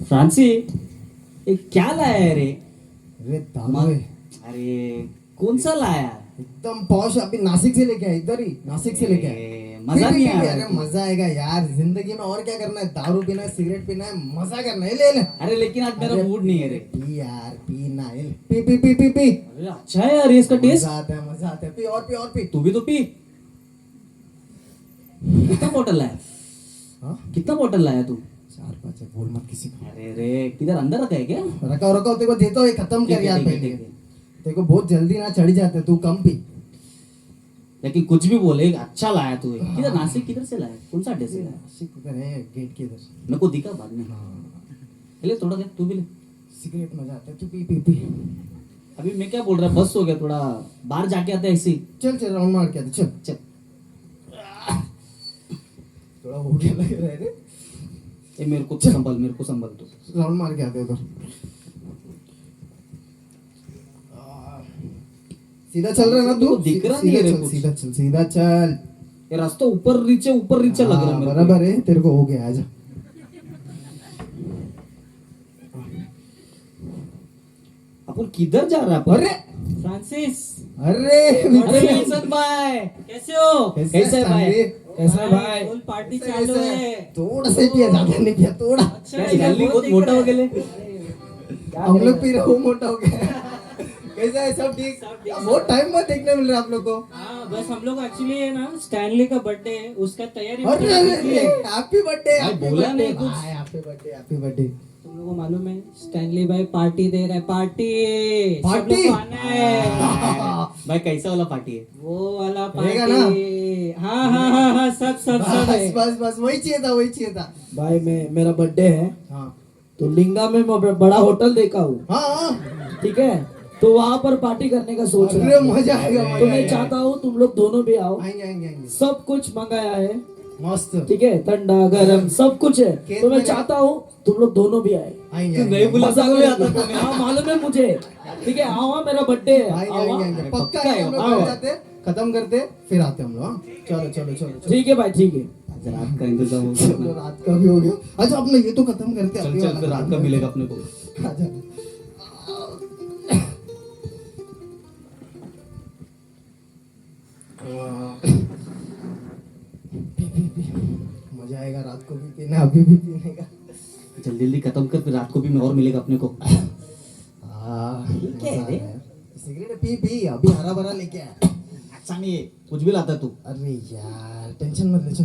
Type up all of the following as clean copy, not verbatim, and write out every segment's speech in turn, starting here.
फ्रांसी ये क्या लाया है रे? अरे दारू है, अरे कौन सा लाया? एकदम पॉश। अभी नासिक से लेके आया, इधर ही नासिक से लेके आया। मजा नहीं आया? अरे मजा आएगा यार, जिंदगी में और क्या करना है, दारू पीना है, सिगरेट पीना है, मजा करना है। ले ले। अरे लेकिन आज मेरा मूड नहीं है रे। पी यार, पी ना, P P P P P. अरे अच्छा है यार ये इसका टेस्ट। मजा आता है, मजा आता है। पी और पी और पी। तू भी तो पी। कितना बोतल लाया? हाँ? कितना बोतल लाया तू? 4-5 है, बोल मत किसी को। अरे रे किधर अंदर रखा है क्या? रखा रखा तेरे को देता हूँ, ये खत्म कर यार ठीक है, पहले। ठीक है। तेरे को बहुत जल्दी ना चढ़ जाते, तू कम पी। लेकिन कुछ भी बोले अच्छा लाया तू। किधर नासिक किधर से लाया? कौन सा अड्डे से लाया? नासिक उधर है, गेट के इधर। मेरे को दिखा बाद में। हाँ, ले थोड़ा दे, तू भी ले। सिगरेट मजा आता है, तू पी पी पी। अभी मैं क्या बोल रहा, बस हो गया, थोड़ा बाहर जाके आते हैं ऐसे ही। चल चल राउंड मार के आते, चल। चल। थोड़ा हो गया लग रहा है रे। ये मेरे को संभल तू। राउंड मार के आते उधर। सीधा चल रहा है ना तू? दिख रहा नहीं है रे कुछ। सीधा चल, सीधा चल। ये रास्ता ऊपर नीचे लग रहा है मेरे को। बराबर है, तेरे को हो गया, आजा। अपन किधर जा रहा है? अरे फ्रांसिस। अरे अरे विल्सन भाई कैसे हो? कैसे है भाई? कैसा है भाई? फुल पार्टी चालू है। थोड़ा सा ही पिया, ज्यादा नहीं पिया, थोड़ा। क्या जल्दी बहुत मोटा हो गए? हम लोग पी रहे हो, मोटा हो गया। कैसा है, सब ठीक? बहुत टाइम बाद देखने मिल रहा है आप लोग को। हाँ बस हम लोग एक्चुअली है ना, स्टैनली का बर्थडे है, उसका तैयारी अरे हैप्पी बर्थडे। भाई बोला नहीं कुछ। Happy birthday, happy birthday. तुम लोगों को मालूम है स्टैनली भाई पार्टी दे रहा है, पार्टी। पार्टी? सब लोग को आना है। भाई कैसा वाला पार्टी है? वो वाला रहेगा पार्टी। हाँ हाँ हाँ हाँ, सब है। बस वही चाहिए था, वही चाहिए था। भाई मेरा बर्थडे है हाँ तो लिंगा में मैं बड़ा होटल देखा हूँ, हाँ, ठीक है? तो वहाँ पर पार्टी करने का सोच रहा अरे हूँ। मजा आएगा, तो मजा मैं आएगा। चाहता हूँ तुम लोग दोनों भी आओ। आएंगे आएंगे आएंगे, सब कुछ मंगाया है, मस्त। ठीक है? ठंडा गरम सब कुछ है। केक तो मैं में- चाहता हूँ तुम लोग दोनों भी आए। आएंगे तू आएंगे, नहीं बुला मजा सकते करेंगे। आता तुम्हें। हाँ मालूम है मुझे, ठीक है? आओ हाँ, मेरा बर्थडे है। आएंगे आओ आएंगे हाँ। आएंगे। पक्का पक्का है, है, हम लोग आओ। घर जाते, खत्म करते, फिर आते हम लोग। हाँ? चलो चलो चलो चलो। ठीक है भाई, ठीक है। आज रात का इंतजाम हो चलो, गया। रात का भी हो गया। अच्छा अपने ये तो खत्म करते, चल अभी चल वाला फिर रात खत्म का करते। मिलेगा अपने को। आजा। पी। मजा आएगा, रात को भी पीना, अभी भी पीने का। जल्दी जल्दी खत्म कर, फिर रात को भी और मिलेगा अपने को। क्या है रे? सिगरेट पी पी, अभी हरा भरा लेके आया। अच्छा नहीं है, कुछ भी लाता तू। अरे यार टेंशन मत ले, चल।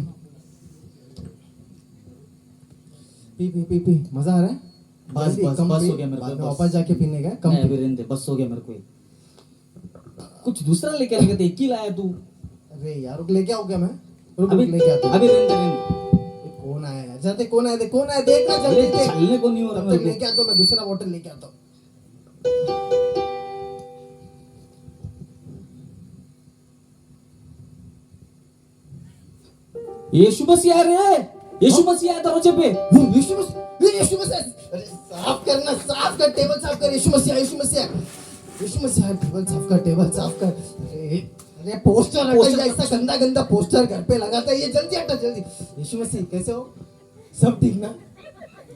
पी पी पी पी, मजा आ रहा है? बस, जल्दी, बस, कम बस पी, हो गया मेरे को, बाद में बस। वापस जाके पीने का, कम नहीं, पी। अभी रहने दे, बस हो गया मेरे को। कुछ दूसरा लेके आने का था, एक ही लाया तू। अरे यार रुक, लेके आओ क्या मैं? रुक अभी रुक, लेके आता हूँ। अभी रहने दे, रहने दे। ये कौन आया यार? जाते कौन आया, कौन आया, देख ना जल्दी अरे देख। चलने को नहीं हो रहा तब तक मेरे को। लेके आता हूँ मैं, दूसरा बोतल लेके आता हूँ। यीशु मसीह आ रहे हैं। यीशु मसीह आया दरवाजे पे। यीशु मसीह, यीशु मसीह। अरे साफ करना, साफ कर, टेबल साफ कर। यीशु मसीह, यीशु मसीह, यीशु मसीह, टेबल साफ कर, टेबल साफ कर। अरे पोस्टर हटा, ऐसा गंदा गंदा पोस्टर घर पे लगाता है ये, जल्दी हटा जल्दी। यीशु मसीह कैसे हो? सब ठीक ना?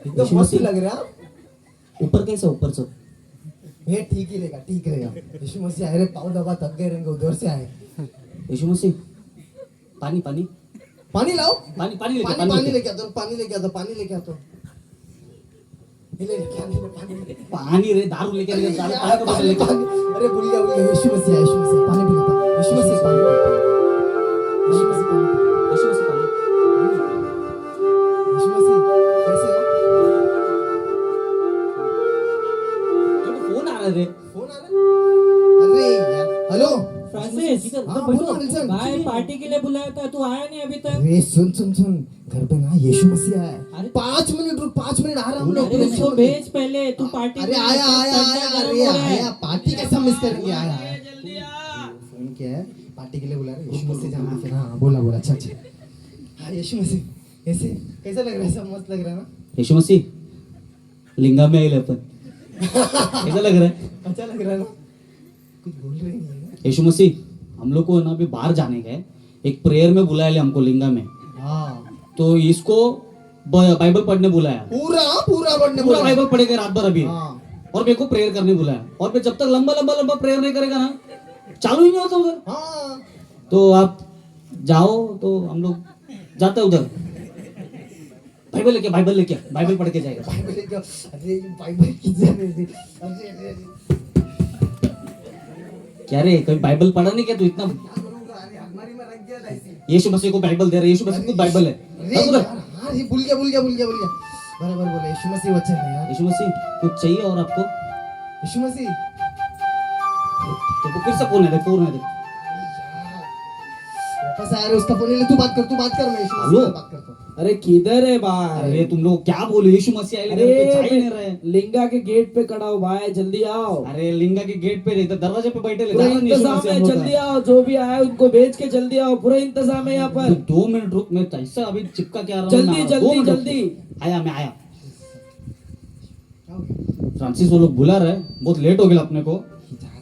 एकदम यीशु मस्त मसीह। लग रहा है आप। ऊपर कैसे? ऊपर से ये ठीक ही रहेगा, ठीक रहेगा। यीशु मसीह, अरे पाँव दबा थक गए रहेंगे, उधर से आए। यीशु मसीह। पानी पानी पानी लाओ, पानी पानी लेके पानी पानी लेके आता हूँ, पानी लेके आता हूँ, पानी लेके आता हूँ। ले लेके आ, ले पानी लेके आ। पानी रे, दारू लेके आने का, दारू पानी का बोतल लेके आ। अरे भूल गया, यीशु मसीह, यीशु मसीह, पानी पिलाता हूँ। यीशु मसीह, पानी पिलाता हूँ। यीशु मसीह, पानी पिलाता हूँ। यीशु मसीह पानी। यीशु मसीह कैसे हो? तेरे को फोन आ रहा है रे। फोन आ रहा है? अरे यार, हेलो। फ्रांसिस हाँ बोलो विल्सन। भाई पार्टी के लिए बुलाया था, तू आया नहीं अभी तक। अरे सुन सुन सुन, घर पे ना यीशु मसीह आया है। अरे 5 मिनट रुक, 5 मिनट आ रहा हम लोग। अरे उसको भेज पहले, तू पार्टी अरे में आया सब आया ठंडा आया, गरम अरे हो रहा है। आया, पार्टी कैसा मिस करेंगे? आया आया। जल्दी आ। फोन किया है, पार्टी के लिए बुला रहे हैं। यीशु मसीह जाना फिर। हाँ बोला बोला, अच्छा अच्छा। हाँ यीशु मसीह, कैसे कैसा लग रहा है? सब मस्त लग रहा है ना? यीशु मसीह लिंगा में आए अपन। कैसा लग रहा है? अच्छा लग रहा है ना? कुछ बोल रहे नहीं है ना? यीशु मसीह, हम लोग को ना अभी बाहर जाने का है, एक प्रेयर में बुलाया ले हमको लिंगा में। हाँ तो इसको बाइबल पढ़ने बुलाया, पूरा पूरा पढ़ने पूरा बोला। बाइबल पढ़ेगा रात भर अभी, हाँ। और मेरे को प्रेयर करने बुलाया, और फिर जब तक लंबा लंबा लंबा प्रेयर नहीं करेगा ना, चालू ही नहीं होता उधर। हाँ तो आप जाओ, तो हम लोग जाते हैं उधर, बाइबल लेके बाइबल पढ़ के जाएगा। अरे बाइबल किधर है? अरे अरे अरे क्या रे, कभी बाइबल पढ़ा नहीं क्या तू? इतना क्या करूंगा? अरे अलमारी में रख दिया था ऐसे। यीशु मसीह को बाइबल दे रहे, यीशु मसीह खुद बाइबल है। अरे चल उधर। यार, हाँ ये भूल गया। बराबर बोले, यीशु मसीह वचन है यार। यीशु मसीह कुछ चाहिए और आपको? यीशु मसीह तो फिर से फोन है, फोन है। वापस आ रहे, उसका फोन ले, तू बात कर, मैं यीशु मसीह हेलो? से बात करता हूँ। अरे किधर है भाई? अरे तुम लोग क्या बोले, यीशु मसीह आए, घर पे जा ही नहीं रहे। लिंगा के गेट पे खड़ा हो भाई, जल्दी आओ। अरे लिंगा के गेट पे इधर दरवाजे पे बैठे ले, पूरा जा रहा नहीं यीशु इंतजाम मसीह है, हम लोग जल्दी का। आओ। जो भी आया उनको भेज के जल्दी आओ, पूरा इंतजाम है यहाँ पर। 2 मिनट रुक, मैं ऐसा अभी चिपका के आ रहा हूँ। जल्दी, मैं- जल्दी, 2 मिनट रुक। जल्दी। आया, मैं आया। क्या हो गया? फ्रांसिस वो लोग बुला रहे, बहुत लेट हो गया अपने को,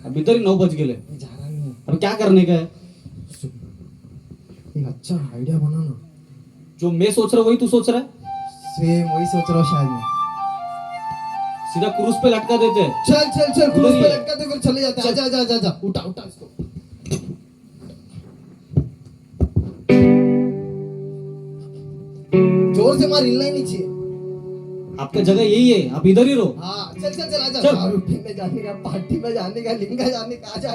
अब इधर ही 9 बज गए। मैं जा रहा नहीं। अब क्या करने का है? एक अच्छा आइडिया बना ना। जो मैं सोच रहा हूँ वही तू सोच रहा है? सेम वही सोच रहा हूँ शायद मैं। सीधा क्रूज पे लटका देते हैं। चल क्रूज उधर ही पे है। लटका दे, फिर चले जाते हैं। आजा उठा इसको। जोर से मार, हिलना ही नहीं चाहिए। आपका जगह यही है, आप इधर ही रहो। हाँ चल आजा। चल। दारू में जाने का, पार्टी में जाने का, लिंगा जाने का, आजा।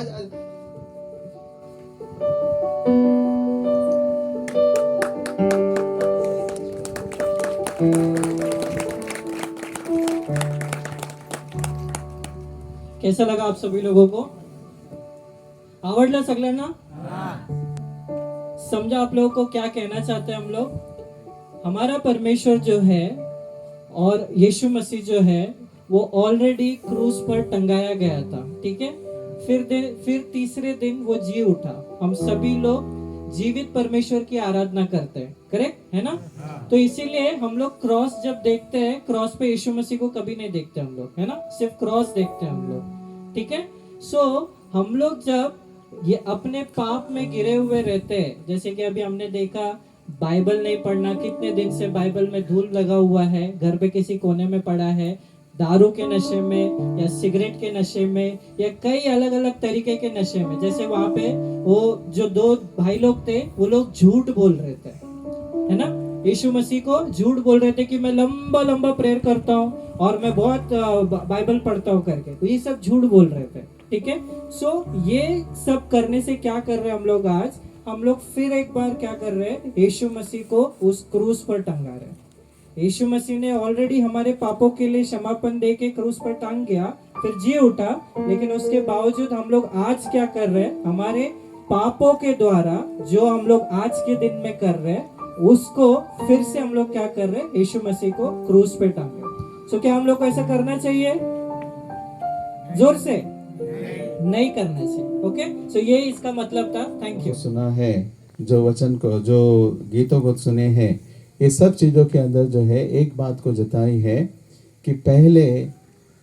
कैसा लगा आप सभी लोगों को? आवडलं सगळ्यांना? समझा आप लोगों को क्या कहना चाहते हैं हम लोग? हमारा परमेश्वर जो है और यीशु मसीह जो है वो ऑलरेडी क्रूज पर टंगाया गया था, ठीक है? फिर तीसरे दिन वो जी उठा। हम सभी लोग जीवित परमेश्वर की आराधना करते हैं, करेक्ट है ना? तो इसीलिए हम लोग क्रॉस जब देखते हैं, क्रॉस पे यीशु मसीह को कभी नहीं देखते हम लोग, है ना? सिर्फ क्रॉस देखते हैं हम लोग, ठीक है? सो हम लोग जब ये अपने पाप में गिरे हुए रहते हैं, जैसे कि अभी हमने देखा बाइबल नहीं पढ़ना, कितने दिन से बाइबल में धूल लगा हुआ है, घर पे किसी कोने में पड़ा है, दारू के नशे में या सिगरेट के नशे में या कई अलग अलग तरीके के नशे में। जैसे वहां पे वो जो 2 भाई लोग थे, वो लोग झूठ बोल रहे थे, है ना? यीशु मसीह को झूठ बोल रहे थे कि मैं लंबा लंबा प्रेयर करता हूँ और मैं बहुत बाइबल पढ़ता हूँ करके, तो ये सब झूठ बोल रहे थे, ठीक है? सो ये सब करने से क्या कर रहे हैं हम लोग? आज हम लोग फिर एक बार क्या कर रहे हैं? यीशु मसीह को उस क्रूज पर टंगा रहे हैं। यीशु मसीह ने ऑलरेडी हमारे पापों के लिए क्षमापन दे के क्रूज पर टांग गया, फिर जी उठा, लेकिन उसके बावजूद हम लोग आज क्या कर रहे हैं? हमारे पापों के द्वारा जो हम लोग आज के दिन में कर रहे हैं, उसको फिर से हम लोग क्या कर रहे हैं? यीशु मसीह को क्रूज पे टांगे। सो क्या हम लोग को ऐसा करना चाहिए? जोर से नहीं करना चाहिए, ओके? सो ये इसका मतलब था। Thank you. सुना है, जो वचन को, जो गीतों को सुने हैं, ये सब चीजों के अंदर जो है एक बात को जताई है कि पहले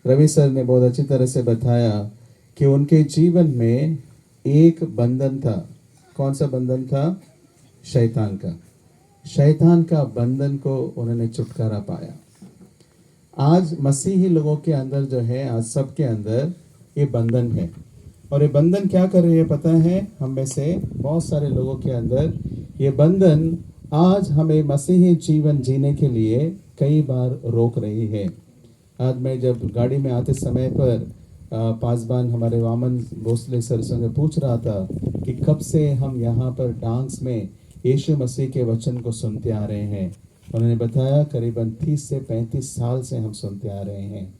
रवि सर ने बहुत अच्छी तरह से बताया कि उनके जीवन में एक बंधन था। कौन सा बंधन था? शैतान का। शैतान का बंधन को उन्होंने छुटकारा पाया। आज मसीही लोगों के अंदर जो है, आज सबके अंदर ये बंधन है। और ये बंधन क्या कर रही है पता है? हम में से बहुत सारे लोगों के अंदर ये बंधन आज हमें मसीही जीवन जीने के लिए कई बार रोक रही है। आज मैं जब गाड़ी में आते समय पर पासबान हमारे वामन भोसले सर से पूछ रहा था कि कब से हम यहाँ पर डांस में यीशु मसीह के वचन को सुनते आ रहे हैं। उन्होंने बताया करीबन 30 से 35 साल से हम सुनते आ रहे हैं,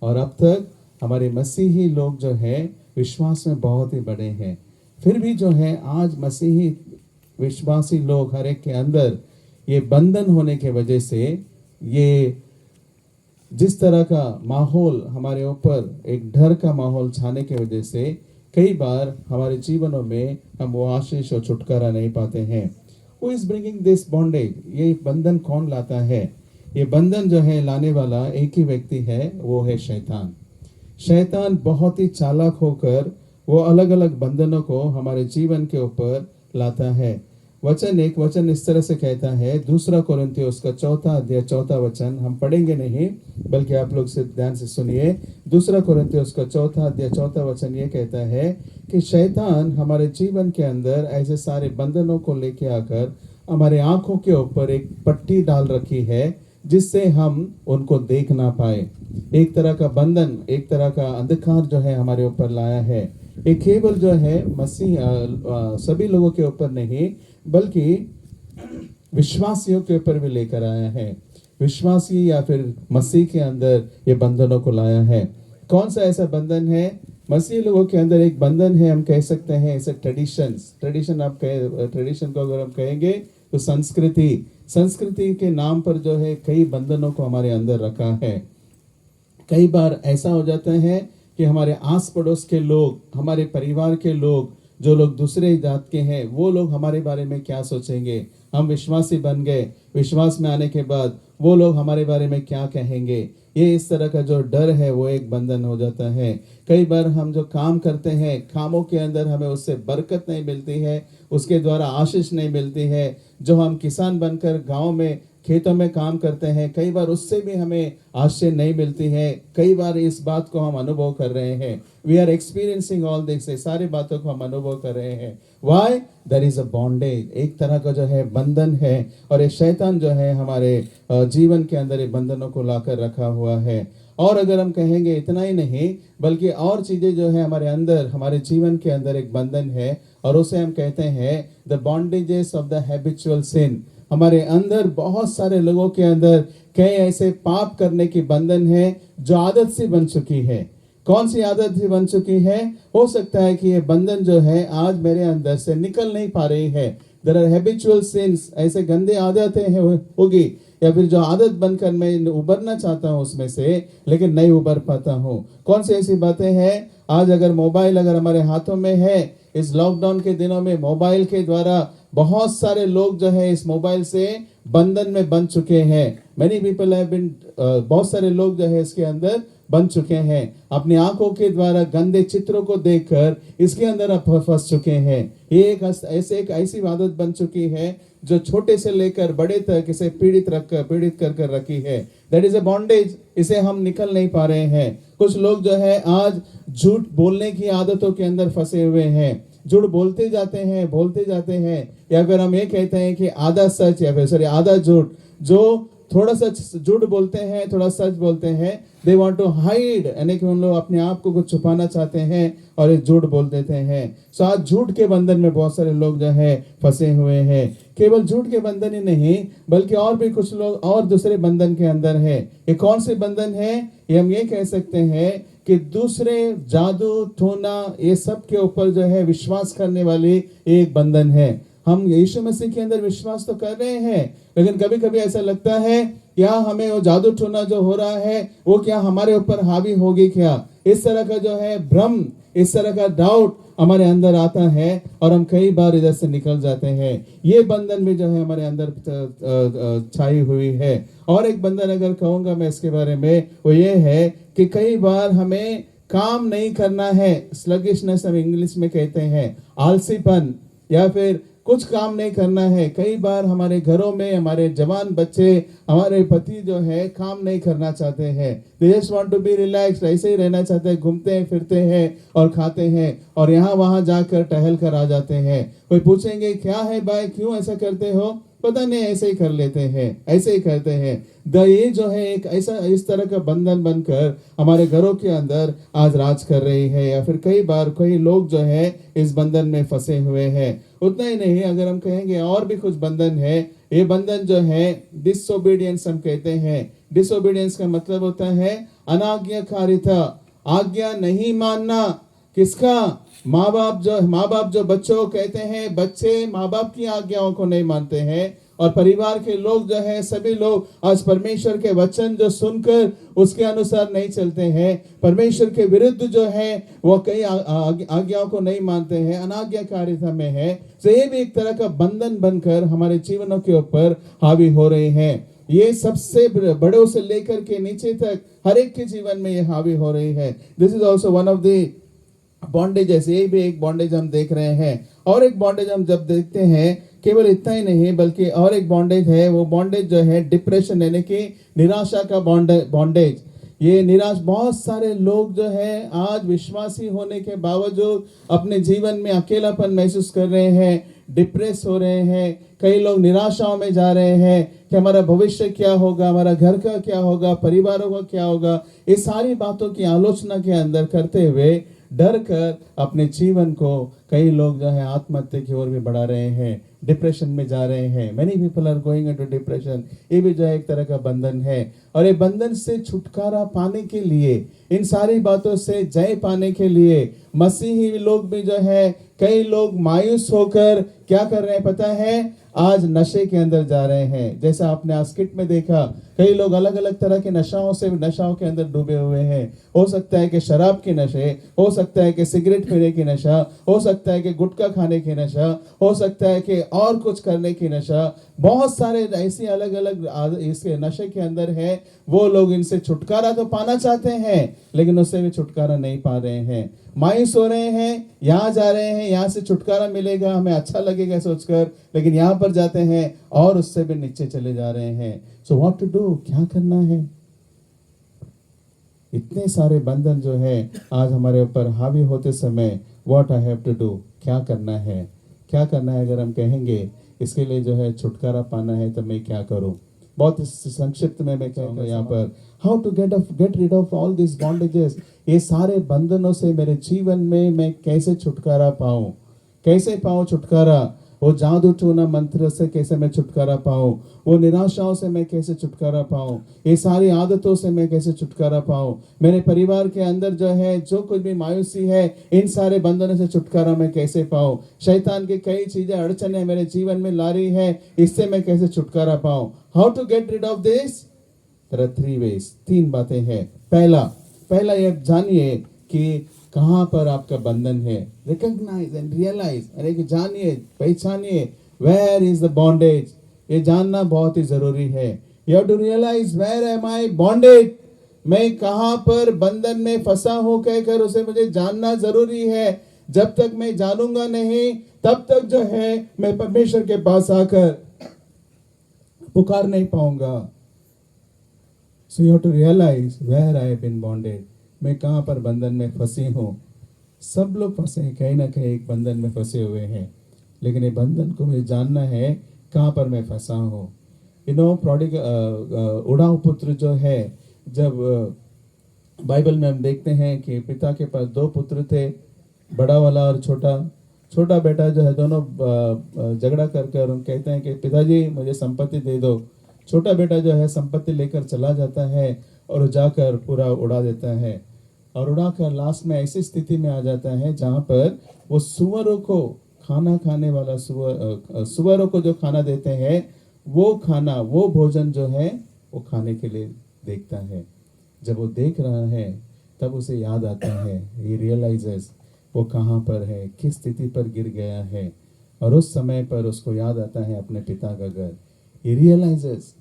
और अब तक हमारे मसीही लोग जो है विश्वास में बहुत ही बड़े हैं। फिर भी जो है आज मसीही विश्वासी लोग हर एक के अंदर ये बंधन होने के वजह से, ये जिस तरह का माहौल हमारे ऊपर एक डर का माहौल छाने की वजह से कई बार हमारे जीवनों में हम वो आशीष और छुटकारा नहीं पाते हैं। Who is bringing this bondage? ये बंधन कौन लाता है? ये बंधन जो है लाने वाला एक ही व्यक्ति है, वो है शैतान। शैतान बहुत ही चालाक होकर वो अलग अलग बंधनों को हमारे जीवन के ऊपर लाता है। एक वचन इस तरह से कहता है, दूसरा कोरिन्थियों उसका 4 अध्याय 4 वचन, हम पढ़ेंगे नहीं बल्कि आप लोग से ध्यान से सुनिए। दूसरा कोरिन्थियों उसका 4 अध्याय 4 वचन ये कहता है कि शैतान हमारे जीवन के अंदर ऐसे सारे बंधनों को लेके आकर हमारे आंखों के ऊपर एक पट्टी डाल रखी है जिससे हम उनको देख ना पाए। एक तरह का बंधन, एक तरह का अंधकार जो है हमारे ऊपर लाया है। ये केवल जो है मसीह सभी लोगों के ऊपर नहीं बल्कि विश्वासियों के ऊपर भी लेकर आया है। विश्वासी या फिर मसीह के अंदर ये बंधनों को लाया है। कौन सा ऐसा बंधन है? मसीह लोगों के अंदर एक बंधन है, हम कह सकते हैं ऐसे ट्रेडिशन को अगर हम कहेंगे तो संस्कृति के नाम पर जो है कई बंधनों को हमारे अंदर रखा है। कई बार ऐसा हो जाता है कि हमारे आस पड़ोस के लोग, हमारे परिवार के लोग, जो लोग दूसरे जात के हैं, वो लोग हमारे बारे में क्या सोचेंगे। हम विश्वासी बन गए, विश्वास में आने के बाद वो लोग हमारे बारे में क्या कहेंगे। ये इस तरह का जो डर है वो एक बंधन हो जाता है। कई बार हम जो काम करते हैं, कामों के अंदर हमें उससे बरकत नहीं मिलती है, उसके द्वारा आशीष नहीं मिलती है। जो हम किसान बनकर गांव में खेतों में काम करते हैं, कई बार उससे भी हमें आशीष नहीं मिलती है। कई बार इस बात को हम अनुभव कर रहे हैं। We are experiencing all this, सारी बातों को हम अनुभव कर रहे हैं। Why? There is a bondage, एक तरह का जो है बंधन है। और ये शैतान जो है हमारे जीवन के अंदर ये बंधनों को लाकर रखा हुआ है। और अगर हम कहेंगे इतना ही नहीं बल्कि और चीजें जो है हमारे अंदर, हमारे जीवन के अंदर एक बंधन है और उसे हम कहते हैं the bondages of the habitual sin. हमारे अंदर बहुत सारे लोगों के अंदर कई ऐसे पाप करने की बंधन है जो आदत से बन चुकी है। कौन सी आदत से बन चुकी है? हो सकता है कि ये बंधन जो है आज मेरे अंदर से निकल नहीं पा रही है। देयर आर हैबिचुअल सिंस, ऐसे गंदे आदतें होगी या फिर जो आदत बनकर मैं उबरना चाहता हूँ उसमें से, लेकिन नहीं उबर पाता हूँ। कौन सी ऐसी बातें हैं? आज अगर मोबाइल अगर हमारे हाथों में है, इस लॉकडाउन के दिनों में मोबाइल के द्वारा बहुत सारे लोग जो है इस मोबाइल से बंधन में बन चुके हैं। मेनी पीपल हैव बीन, बहुत सारे लोग जो है इसके अंदर बन चुके हैं। अपनी आंखों के द्वारा गंदे चित्रों को देखकर इसके अंदर फंस चुके हैं। ये एक ऐसी आदत बन चुकी है जो छोटे से लेकर बड़े तक इसे पीड़ित कर रखी है। दैट इज अ बॉन्डेज, इसे हम निकल नहीं पा रहे हैं। कुछ लोग जो है आज झूठ बोलने की आदतों के अंदर फंसे हुए हैं। झूठ बोलते जाते हैं या फिर हम ये कहते हैं कि आधा सच या फिर आधा झूठ। जो थोड़ा सा झूठ बोलते हैं, थोड़ा सच बोलते हैं, दे वांट टू हाइड, यानी कि उन लोग अपने आप को कुछ छुपाना चाहते हैं और ये झूठ बोल देते हैं। सो आज झूठ के बंधन में बहुत सारे लोग जो है फंसे हुए हैं। केवल झूठ के बंधन ही नहीं बल्कि और भी कुछ लोग और दूसरे बंधन के अंदर है। ये कौन से बंधन है? ये हम ये कह सकते हैं कि दूसरे जादू टोना ये सब के ऊपर जो है विश्वास करने वाली एक बंधन है। हम यीशु मसीह के अंदर विश्वास तो कर रहे हैं, लेकिन कभी कभी ऐसा लगता है क्या हमें वो जादू टोना जो हो रहा है वो क्या हमारे ऊपर हावी होगी क्या? इस तरह का जो है भ्रम, इस तरह का डाउट हमारे अंदर आता है और हम कई बार इधर से निकल जाते हैं। ये बंधन भी जो है हमारे अंदर छाई हुई है। और एक बंधन अगर कहूंगा मैं इसके बारे में, वो ये है कि कई बार हमें काम नहीं करना है। स्लगिशनेस हम इंग्लिश में कहते हैं, आलसीपन, या फिर कुछ काम नहीं करना है। कई बार हमारे घरों में हमारे जवान बच्चे, हमारे पति जो है काम नहीं करना चाहते हैं। They just want to be relaxed, ऐसे ही रहना चाहते हैं, घूमते हैं फिरते हैं और खाते हैं और यहाँ वहां जाकर टहल कर आ जाते हैं। कोई पूछेंगे क्या है भाई, क्यों ऐसा करते हो? पता नहीं, ऐसे ही कर लेते हैं, ऐसे ही करते हैं। ये जो है एक ऐसा इस तरह का बंधन बनकर हमारे घरों के अंदर आज राज कर रही है। या फिर कई बार कई लोग जो है इस बंधन में फंसे हुए हैं। उतना ही नहीं, अगर हम कहेंगे और भी कुछ बंधन है। ये बंधन जो है डिसोबीडियंस हम कहते हैं। डिसोबीडियंस का मतलब होता है अनाज्ञाकारिता, आज्ञा नहीं मानना। किसका? माँ बाप जो बच्चों को कहते हैं, बच्चे माँ बाप की आज्ञाओं को नहीं मानते हैं। और परिवार के लोग जो है, सभी लोग आज परमेश्वर के वचन जो सुनकर उसके अनुसार नहीं चलते हैं। परमेश्वर के विरुद्ध जो है वो कई आज्ञाओं को नहीं मानते हैं, अनाज्ञाकारिता में है। तो ये भी एक तरह का बंधन बनकर हमारे जीवनों के ऊपर हावी हो रहे हैं। ये सबसे बड़ों से लेकर के नीचे तक हर एक के जीवन में ये हावी हो रही है। This is also one of the bondage. ये भी एक बॉन्डेज हम देख रहे हैं। और एक बॉन्डेज हम जब देखते हैं केवल इतना ही नहीं बल्कि और एक बॉन्डेज है, वो बॉन्डेज जो है डिप्रेशन यानी कि निराशा का बॉन्डेज। ये निराश बहुत सारे लोग जो है आज विश्वासी होने के बावजूद अपने जीवन में अकेलापन महसूस कर रहे हैं, डिप्रेस हो रहे हैं। कई लोग निराशाओं में जा रहे हैं कि हमारा भविष्य क्या होगा, हमारा घर का क्या होगा, परिवारों का क्या होगा। ये सारी बातों की आलोचना के अंदर करते हुए डर कर अपने जीवन को कई लोग जो है आत्महत्या की ओर भी बढ़ा रहे हैं, डिप्रेशन में जा रहे हैं। Many people are going into depression. ये भी जो है एक तरह का बंधन है, और ये बंधन से छुटकारा पाने के लिए, इन सारी बातों से जय पाने के लिए मसीही लोग भी जो है, कई लोग मायूस होकर क्या कर रहे हैं पता है, आज नशे के अंदर जा रहे हैं। जैसा आपने आज स्किट में देखा, कई लोग अलग अलग तरह के नशाओं के अंदर डूबे हुए हैं। हो सकता है कि शराब के नशे, हो सकता है कि सिगरेट पीने की नशा, हो सकता है कि गुटखा खाने की नशा, हो सकता है कि और कुछ करने की नशा। बहुत सारे ऐसी अलग अलग इसके नशे के अंदर है। वो लोग इनसे छुटकारा तो पाना चाहते हैं, लेकिन उससे भी छुटकारा नहीं पा रहे हैं, मायूस हो रहे हैं। यहाँ जा रहे हैं, यहाँ से छुटकारा मिलेगा, हमें अच्छा लगेगा सोचकर, लेकिन यहाँ पर जाते हैं और उससे भी नीचे चले जा रहे हैं। सो व्हाट टू डू, क्या करना है? इतने सारे बंधन जो है आज हमारे ऊपर हावी होते समय, what I have to do, क्या करना है, क्या करना है? अगर हम कहेंगे इसके लिए जो है छुटकारा पाना है तो मैं क्या करूं? बहुत संक्षिप्त में मैं कहूँगा यहाँ पर, how to get rid of all this bondages. ये सारे बंधनों से मेरे जीवन में मैं कैसे छुटकारा पाऊं, कैसे पाऊं छुटकारा? वो जादू टूना मंत्र से कैसे मैं छुटकारा पाऊं? वो निराशाओं से मैं कैसे छुटकारा पाऊं? ये सारी आदतों से मैं कैसे छुटकारा पाऊं? मेरे परिवार के अंदर जो है जो कुछ भी मायूसी है, इन सारे बंधनों से छुटकारा मैं कैसे पाऊं? शैतान की कई चीजें अड़चने मेरे जीवन में ला रही है, इससे मैं कैसे छुटकारा पाऊं? How to get rid of this? There are 3 ways, 3 बातें हैं। पहला ये जानिए कि कहाँ पर आपका बंधन है। रिकॉग्नाइज एंड रियलाइज, अरे कि जानिए, पहचानिए, वेयर इज द बॉन्डेज। ये जानना बहुत ही जरूरी है। You have to realise where am I bonded. मैं कहाँ पर बंधन में फंसा हूं कहकर उसे मुझे जानना जरूरी है। जब तक मैं जानूंगा नहीं, तब तक जो है मैं परमेश्वर के पास आकर पुकार नहीं पाऊंगा। So you have to realise where I have been bonded. मैं कहाँ पर बंधन में फंसी हूँ। सब लोग फंसे हैं, कहीं ना कहीं एक बंधन में फंसे हुए हैं, लेकिन ये बंधन को मुझे जानना है कहाँ पर मैं फंसा हूँ। उड़ाऊ पुत्र जो है, जब बाइबल में हम देखते हैं कि पिता के पास 2 पुत्र थे, बड़ा वाला और छोटा बेटा जो है, दोनों झगड़ा करके हम कहते हैं कि पिताजी मुझे संपत्ति दे दो। छोटा बेटा जो है संपत्ति लेकर चला जाता है और जाकर पूरा उड़ा देता है, और उड़ाकर लास्ट में ऐसी स्थिति में आ जाता है जहां पर वो सुअरों को खाना खाने वाला सुअरों को जो खाना देते हैं, वो भोजन जो है वो खाने के लिए देखता है। जब वो देख रहा है तब उसे याद आता है, ये रियलाइजेस वो कहाँ पर है, किस स्थिति पर गिर गया है, और उस समय पर उसको याद आता है अपने पिता का घर। ये रियलाइजेस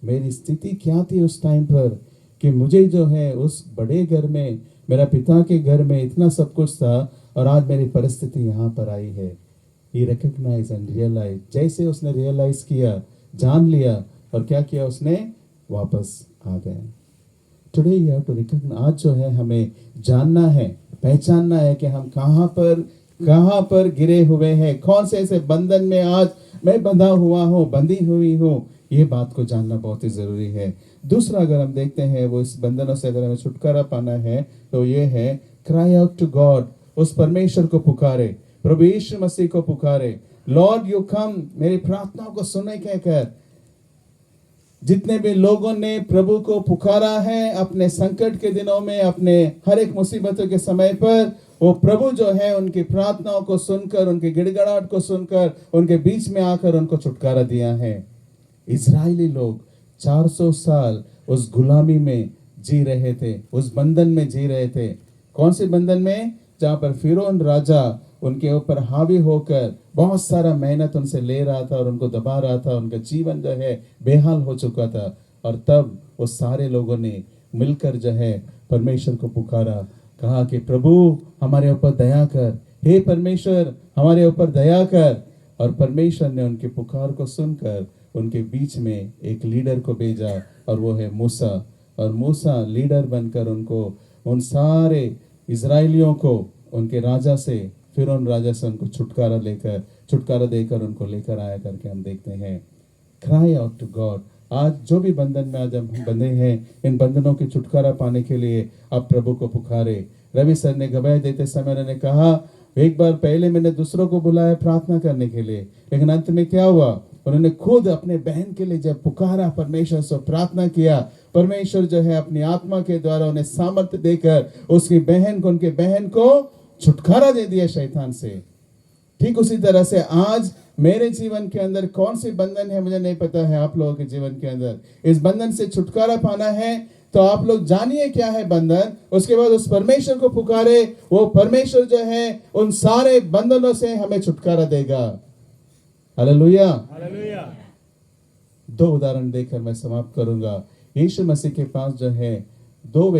मेरी स्थिति क्या थी उस टाइम पर, कि मुझे जो है उस बड़े घर में, मेरा पिता के घर में इतना सब कुछ था, और आज मेरी परिस्थिति यहाँ पर आई है। ये रिकॉग्नाइज एंड रियलाइज। जैसे उसने रियलाइज किया, जान लिया, और क्या किया उसने, वापस आ गया। Today you have to recognise. आज जो है हमें जानना है, पहचानना है कि हम कहाँ पर गिरे हुए हैं, कौन से ऐसे बंधन में आज मैं बंधा हुआ हूँ, बंधी हुई हूँ। ये बात को जानना बहुत ही जरूरी है। दूसरा अगर हम देखते हैं, वो इस बंधनों से अगर हमें छुटकारा पाना है तो ये है, क्राई आउट टू गॉड। उस परमेश्वर को पुकारे, प्रभु यीशु मसीह को पुकारे। लॉर्ड यू कम, मेरी प्रार्थनाओं को सुने कहकर। जितने भी लोगों ने प्रभु को पुकारा है अपने संकट के दिनों में, अपने हर एक मुसीबतों के समय पर, वो प्रभु जो है उनकी प्रार्थनाओं को सुनकर, उनके गिड़गिड़ाहट को सुनकर, उनके बीच में आकर उनको छुटकारा दिया है। इजरायली लोग 400 साल उस गुलामी में जी रहे थे, उस बंधन में जी रहे थे। कौन से बंधन में? जहां पर फिरौन राजा उनके ऊपर हावी होकर बहुत सारा मेहनत उनसे ले रहा था और उनको दबा रहा था, उनका जीवन जो है बेहाल हो चुका था। और तब वो सारे लोगों ने मिलकर जो है परमेश्वर को पुकारा, कहा कि प्रभु हमारे ऊपर दया कर, हे परमेश्वर हमारे ऊपर दया कर। और परमेश्वर ने उनकी पुकार को सुनकर उनके बीच में एक लीडर को भेजा और वो है मूसा। और मूसा लीडर बनकर उनको उन सारे इजराइलियों को उनके राजा से फिरौन राजा से उनको छुटकारा देकर उनको लेकर आया करके हम देखते हैं। Cry out to God. आज जो भी बंधन में आज हम बंधे हैं, इन बंधनों की छुटकारा पाने के लिए आप प्रभु को पुकारे। रवि सर ने गवाही देते समय उन्होंने कहा, एक बार पहले मैंने दूसरों को बुलाया प्रार्थना करने के लिए, लेकिन अंत में क्या हुआ, उन्होंने खुद अपने बहन के लिए जब पुकारा, परमेश्वर से प्रार्थना किया, परमेश्वर जो है अपनी आत्मा के द्वारा उन्हें सामर्थ्य देकर उनके बहन को छुटकारा दे दिया शैतान से। ठीक उसी तरह से आज मेरे जीवन के अंदर कौन सी बंधन है मुझे नहीं पता है, आप लोगों के जीवन के अंदर इस बंधन से छुटकारा पाना है तो आप लोग जानिए क्या है बंधन। उसके बाद उस परमेश्वर को पुकारे, वो परमेश्वर जो है उन सारे बंधनों से हमें छुटकारा देगा। हालेलुया। दो उदाहरण देकर मैं समाप्त करूंगा। यीशु मसीह के पास जो है दो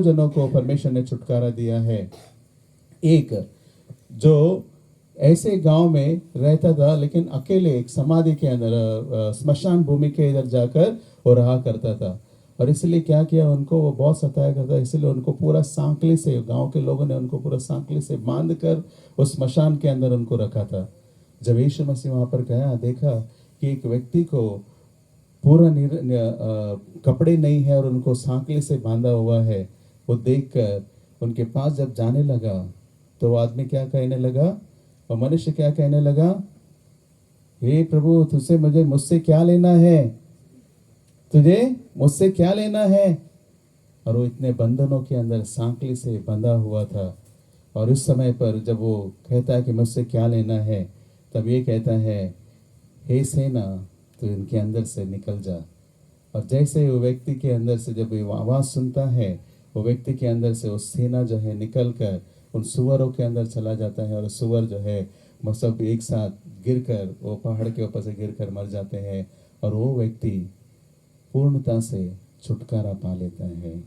जनों को परमेश्वर ने छुटकारा दिया है। एक जो ऐसे गांव में रहता था लेकिन अकेले एक समाधि के अंदर स्मशान भूमि के इधर जाकर वो रहा करता था, और इसलिए क्या किया, उनको वो बहुत सताया करता, इसलिए उनको पूरा सांकली से, गांव के लोगों ने उनको पूरा सांकली से बांध कर उस स्मशान के अंदर उनको रखा था। जब यीशु मसीह वहां पर गया, देखा कि एक व्यक्ति को पूरा कपड़े नहीं है और उनको सांकली से बांधा हुआ है, वो देखकर उनके पास जब जाने लगा तो वो आदमी क्या कहने लगा, और मनुष्य क्या कहने लगा, हे प्रभु तुझसे मुझसे क्या लेना है, तुझे मुझसे क्या लेना है। और वो इतने बंधनों के अंदर सांकली से बंधा हुआ था, और उस समय पर जब वो कहता है कि मुझसे क्या लेना है, तब ये कहता है, हे सेना तो इनके अंदर से निकल जा। और जैसे वो व्यक्ति के अंदर से जब वो आवाज सुनता है, वो व्यक्ति के अंदर से वो सेना जो है निकल कर उन सुअरों के अंदर चला जाता है, और सुअर जो है वो सब एक साथ गिरकर वो पहाड़ के ऊपर से गिरकर मर जाते हैं, और वो व्यक्ति पूर्णता से छुटकारा पा लेता है।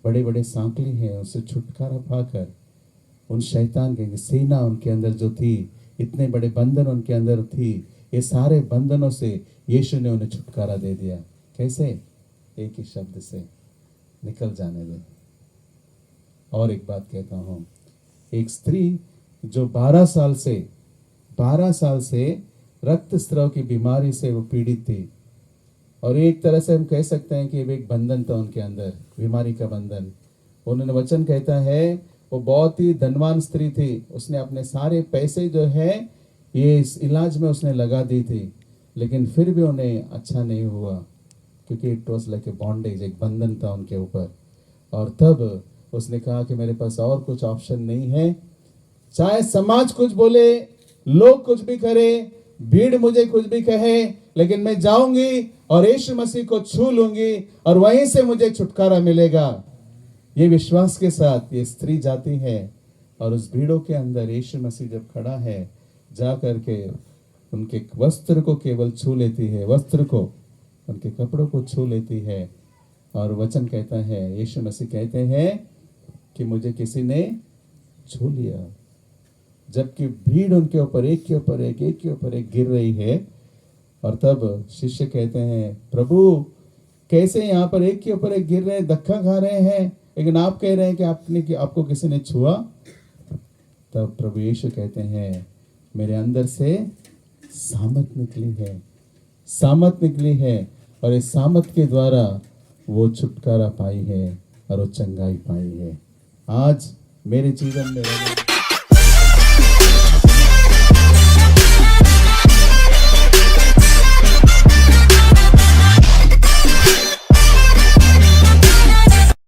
बड़े बड़े सांकली हैं, उससे छुटकारा पाकर उन शैतान के सेना उनके अंदर जो थी, इतने बड़े बंधन उनके अंदर थी, ये सारे बंधनों से यीशु ने उन्हें छुटकारा दे दिया। कैसे? एक ही शब्द से, निकल जाने दे। और एक बात कहता हूँ, एक स्त्री जो 12 साल से रक्त स्राव की बीमारी से वो पीड़ित थी, और एक तरह से हम कह सकते हैं कि एक बंधन था उनके अंदर, बीमारी का बंधन। उन्होंने वचन कहता है वो बहुत ही धनवान स्त्री थी, उसने अपने सारे पैसे जो है ये इस इलाज में उसने लगा दी थी, लेकिन फिर भी उन्हें अच्छा नहीं हुआ, क्योंकि it was like a bondage, एक बंधन था उनके ऊपर। और तब उसने कहा कि मेरे पास और कुछ ऑप्शन नहीं है, चाहे समाज कुछ बोले, लोग कुछ भी करे, भीड़ मुझे कुछ भी कहे, लेकिन मैं जाऊंगी और यीशु मसीह को छू लूंगी और वहीं से मुझे छुटकारा मिलेगा। ये विश्वास के साथ ये स्त्री जाती है, और उस भीड़ों के अंदर यीशु मसीह जब खड़ा है, जा करके उनके वस्त्र को केवल छू लेती है, वस्त्र को, उनके कपड़ों को छू लेती है, और वचन कहता है, यीशु मसीह कहते हैं कि मुझे किसी ने छू लिया। जबकि भीड़ उनके ऊपर एक के ऊपर एक गिर रही है, और तब शिष्य कहते हैं, प्रभु कैसे यहाँ पर एक के ऊपर एक गिर रहे हैं, धक्का खा रहे हैं, लेकिन आप कह रहे हैं कि आपको किसी ने छुआ। तब प्रभु यीशु कहते हैं, मेरे अंदर से सामत निकली है, और इस सामत के द्वारा वो छुटकारा पाई है और वो चंगाई पाई है। आज मेरे जीवन में